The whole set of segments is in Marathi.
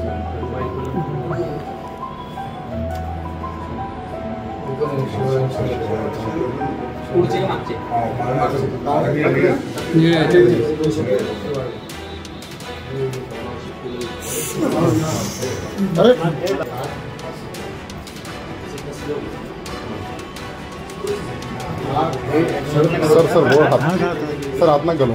सर बोल सर हाथ में गलू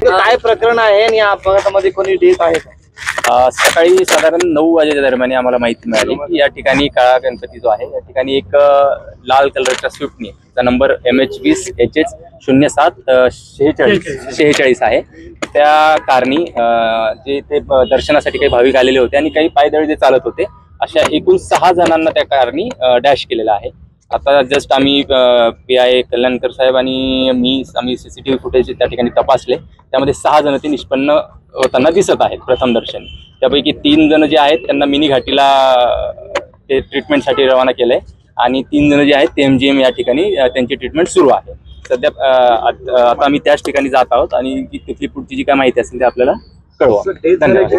काय प्रकरण आहे आणि या अपघातामध्ये कोणी डेथ आहे का? सकाळी साधारण 9 वाजेच्या दरम्यान आम्हाला माहिती मिळाली की या ठिकाणी काळा गणपती जो आहे या ठिकाणी एक लाल कलरच्या स्विफ्टने चा नंबर MH20HS 0746 आहे. त्या कारणी जे ते दर्शनासाठी काही भाविक आलेले होते आणि काही पायदळी जे चालत होते अशा एकूण 6 जणांना त्या कारणी डॅश केलेला आहे. आता जस्ट आम्ही PI कल्याणकर साहेब आणि आम्ही CCTV फुटेज त्या ठिकाणी तपासले. त्यामध्ये 6 जण ते निष्पन्न होताना दिसत आहेत प्रथम दर्शनी. त्यापैकी 3 जण जे आहेत त्यांना मिनी घाटीला ते ट्रीटमेंटसाठी रवाना केलंय आणि 3 जण जे आहेत ते MGM या ठिकाणी त्यांची ट्रीटमेंट सुरू आहे. सध्या आता आम्ही त्याच ठिकाणी जात आहोत आणि तिथली पुढची जी काय माहिती असेल ते आपल्याला कळवा. धन्यवाद.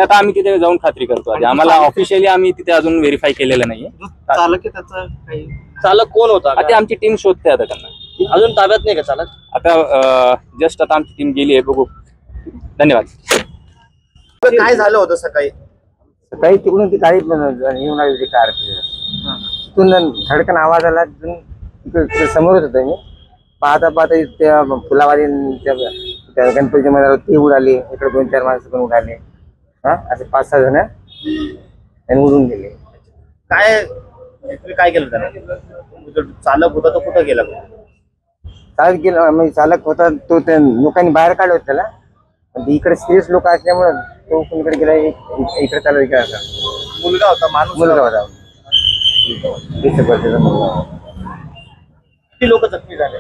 आता आम्ही तिथे जाऊन खात्री करतो. आम्हाला ऑफिशियली आम्ही तिथे अजून व्हेरीफाय केलेलं नाहीये. चालक कोण होता? आता आमची टीम शोधते आता त्यांना. अजून ताब्यात नाही का चालक? आता जस्ट आता आमची टीम गेली आहे, बघू. धन्यवाद. काय झालं होतं सकाळी? सकाळी तिकडून ती गाडी येऊन आली होती कार. तिथून धडकन आवाज आला. तिकडे समोरच होतो मी. पाहता त्या फुलावाली त्या गणपतीच्या मध्ये ती उडाली. इकडे 2-4 माणसं पण उडाले. असे 5-6 जण आणि उडून गेले. काय केलं त्याला? चालक होता तो कुठं गेला? चालक गेला म्हणजे चालक होता तो त्या लोकांनी बाहेर काढलं होतं त्याला. इकडे सिरियस लोक असल्यामुळे तो कोणीकडे गेला. इकडे चालू इकडे असा मुलगा होता, माणूस मुलगा होता. 20 वर्षाचा मुलगा. किती लोक जखमी झाले?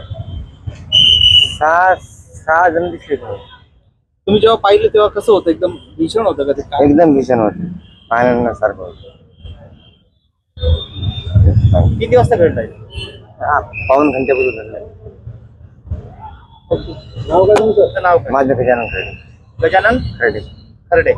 6 जण दिसले. तुम्ही जेव्हा पाहिलं तेव्हा कसं होतं? एकदम भीषण होतं का ते? एकदम भीषण होतं. पाहण्यासारखं होतं. किती वाजता घडलंय? 1.5 घंट्यापूर्वी घडलंय. नाव काय तुमचं? नाव काय? माझं गजानन खर्डे. गजानन खर्डे. खर्डे.